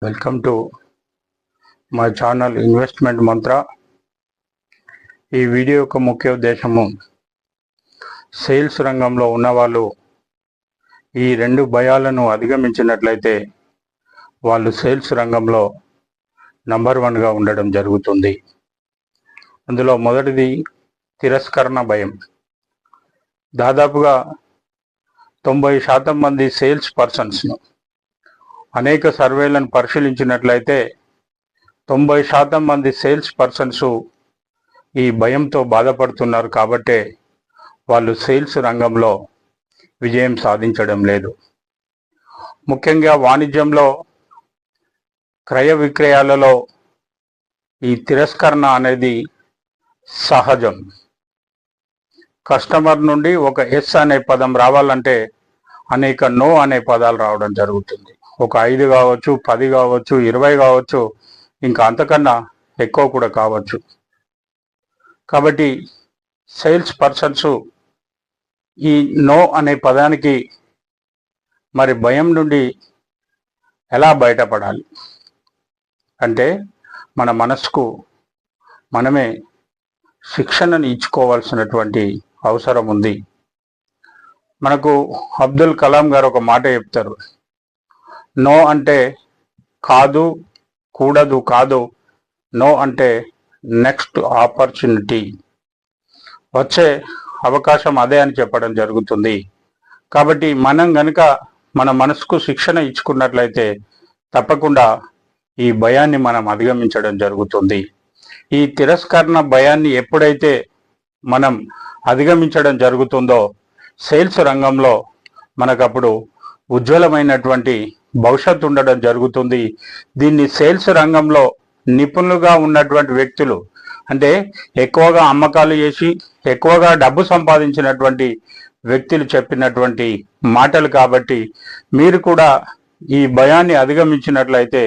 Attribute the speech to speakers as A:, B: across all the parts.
A: Welcome to my channel investment మంత్ర. ఈ video యొక్క ముఖ్య ఉద్దేశము సేల్స్ రంగంలో ఉన్నవాళ్ళు ఈ రెండు భయాలను అధిగమించినట్లయితే వాళ్ళు సేల్స్ రంగంలో నంబర్ 1గా ఉండడం జరుగుతుంది. అందులో మొదటిది తిరస్కరణ భయం. దాదాపుగా 90% మంది సేల్స్ పర్సన్స్ను అనేక సర్వేలను పరిశీలించినట్లయితే 90% మంది సేల్స్ పర్సన్స్ ఈ భయంతో బాధపడుతున్నారు. కాబట్టే వాళ్ళు సేల్స్ రంగంలో విజయం సాధించడం లేదు. ముఖ్యంగా వాణిజ్యంలో క్రయ విక్రయాలలో ఈ తిరస్కరణ అనేది సహజం. కస్టమర్ నుండి ఒక ఎస్ అనే పదం రావాలంటే అనేక నో అనే పదాలు రావడం జరుగుతుంది. ఒక 5 కావచ్చు, 10 కావచ్చు, 20 కావచ్చు, ఇంకా అంతకన్నా ఎక్కువ కూడా కావచ్చు. కాబట్టి సేల్స్ పర్సన్స్ ఈ నో అనే పదానికి మరి భయం నుండి ఎలా బయటపడాలి అంటే మన మనసుకు మనమే శిక్షణను ఇచ్చుకోవాల్సినటువంటి అవసరం ఉంది. మనకు అబ్దుల్ కలాం గారు ఒక మాట చెప్తారు, నో అంటే కాదు, కూడదు కాదు, నో అంటే నెక్స్ట్ ఆపర్చునిటీ, వచ్చే అవకాశం అదే అని చెప్పడం జరుగుతుంది. కాబట్టి మనం గనుక మన మనసుకు శిక్షణ ఇచ్చుకున్నట్లయితే తప్పకుండా ఈ భయాన్ని మనం అధిగమించడం జరుగుతుంది. ఈ తిరస్కరణ భయాన్ని ఎప్పుడైతే మనం అధిగమించడం జరుగుతుందో సేల్స్ రంగంలో మనకప్పుడు ఉజ్వలమైనటువంటి భవిష్యత్తు ఉండడం జరుగుతుంది. దీన్ని సేల్స్ రంగంలో నిపుణులుగా ఉన్నటువంటి వ్యక్తులు, అంటే ఎక్కువగా అమ్మకాలు చేసి ఎక్కువగా డబ్బు సంపాదించినటువంటి వ్యక్తులు చెప్పినటువంటి మాటలు. కాబట్టి మీరు కూడా ఈ భయాన్ని అధిగమించినట్లయితే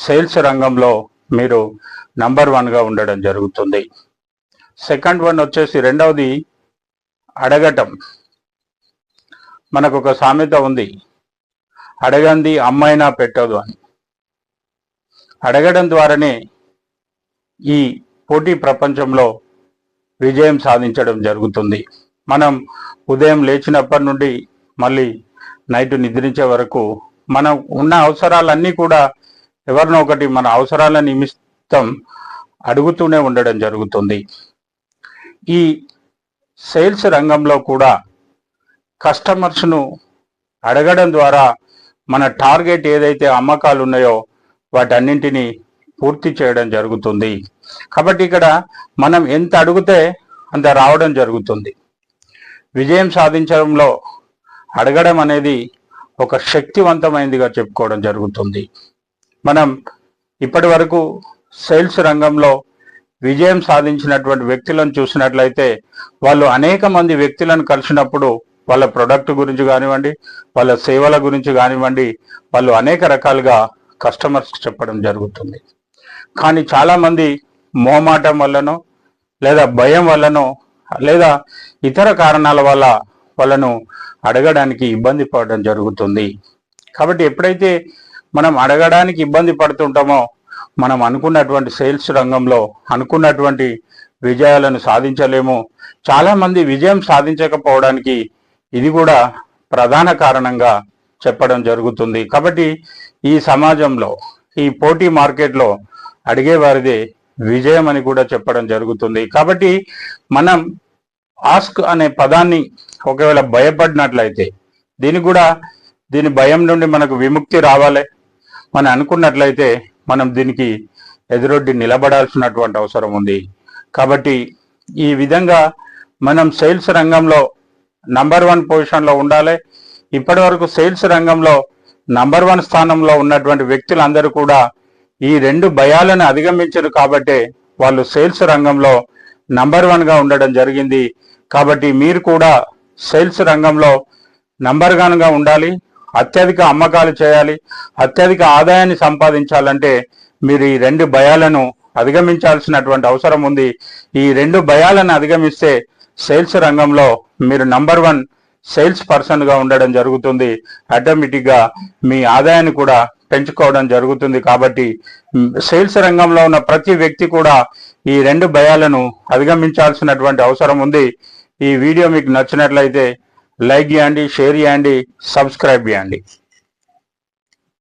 A: సేల్స్ రంగంలో మీరు నంబర్ 1గా ఉండడం జరుగుతుంది. సెకండ్ వన్ వచ్చేసి రెండవది అడగటం. మనకు ఒక సామెత ఉంది, అడగంది అమ్మైనా పెట్టదు అని. అడగడం ద్వారానే ఈ పోటీ ప్రపంచంలో విజయం సాధించడం జరుగుతుంది. మనం ఉదయం లేచినప్పటి నుండి మళ్ళీ నైట్ నిద్రించే వరకు మనం ఉన్న అవసరాలన్నీ కూడా ఎవరినో ఒకటి మన అవసరాల నిమిత్తం అడుగుతూనే ఉండడం జరుగుతుంది. ఈ సేల్స్ రంగంలో కూడా కస్టమర్స్ను అడగడం ద్వారా మన టార్గెట్ ఏదైతే అమ్మకాలు ఉన్నాయో వాటన్నింటినీ పూర్తి చేయడం జరుగుతుంది. కాబట్టి ఇక్కడ మనం ఎంత అడిగితే అంత రావడం జరుగుతుంది. విజయం సాధించడంలో అడగడం అనేది ఒక శక్తివంతమైనదిగా చెప్పుకోవడం జరుగుతుంది. మనం ఇప్పటి వరకు సేల్స్ రంగంలో విజయం సాధించినటువంటి వ్యక్తులను చూసినట్లయితే వాళ్ళు అనేక మంది వ్యక్తులను కలిసినప్పుడు వాళ్ళ ప్రొడక్ట్ గురించి కానివ్వండి, వాళ్ళ సేవల గురించి కానివ్వండి, వాళ్ళు అనేక రకాలుగా కస్టమర్స్కి చెప్పడం జరుగుతుంది. కానీ చాలామంది మోమాటం వల్లనో లేదా భయం వల్లనో లేదా ఇతర కారణాల వల్ల వాళ్ళను అడగడానికి ఇబ్బంది పడడం జరుగుతుంది. కాబట్టి ఎప్పుడైతే మనం అడగడానికి ఇబ్బంది పడుతుంటామో మనం అనుకున్నటువంటి సేల్స్ రంగంలో అనుకున్నటువంటి విజయాలను సాధించలేము. చాలామంది విజయం సాధించకపోవడానికి ఇది కూడా ప్రధాన కారణంగా చెప్పడం జరుగుతుంది. కాబట్టి ఈ సమాజంలో ఈ పోటీ మార్కెట్లో అడిగేవారిదే విజయం అని కూడా చెప్పడం జరుగుతుంది. కాబట్టి మనం ఆస్క్ అనే పదాన్ని ఒకవేళ భయపడినట్లయితే దీని భయం నుండి మనకు విముక్తి రావాలి. మనం అనుకున్నట్లయితే మనం దీనికి ఎదురొడ్డి నిలబడాల్సినటువంటి అవసరం ఉంది. కాబట్టి ఈ విధంగా మనం సేల్స్ రంగంలో నంబర్ 1 పొజిషన్లో ఉండాలి. ఇప్పటి వరకు సేల్స్ రంగంలో నంబర్ 1 స్థానంలో ఉన్నటువంటి వ్యక్తులందరూ కూడా ఈ రెండు భయాలను అధిగమించారు. కాబట్టే వాళ్ళు సేల్స్ రంగంలో నంబర్ 1గా ఉండడం జరిగింది. కాబట్టి మీరు కూడా సేల్స్ రంగంలో నంబర్ 1గా ఉండాలి. అత్యధిక అమ్మకాలు చేయాలి, అత్యధిక ఆదాయాన్ని సంపాదించాలంటే మీరు ఈ రెండు భయాలను అధిగమించాల్సినటువంటి అవసరం ఉంది. ఈ రెండు భయాలను అధిగమిస్తే సేల్స్ రంగంలో మీరు నంబర్ 1 సేల్స్ పర్సన్గా ఉండడం జరుగుతుంది. ఆటోమేటిక్గా మీ ఆదాయాన్ని కూడా పెంచుకోవడం జరుగుతుంది. కాబట్టి సేల్స్ రంగంలో ఉన్న ప్రతి వ్యక్తి కూడా ఈ రెండు భయాలను అధిగమించాల్సినటువంటి అవసరం ఉంది. ఈ వీడియో మీకు నచ్చినట్లయితే లైక్ చేయండి, షేర్ చేయండి, సబ్స్క్రైబ్ చేయండి.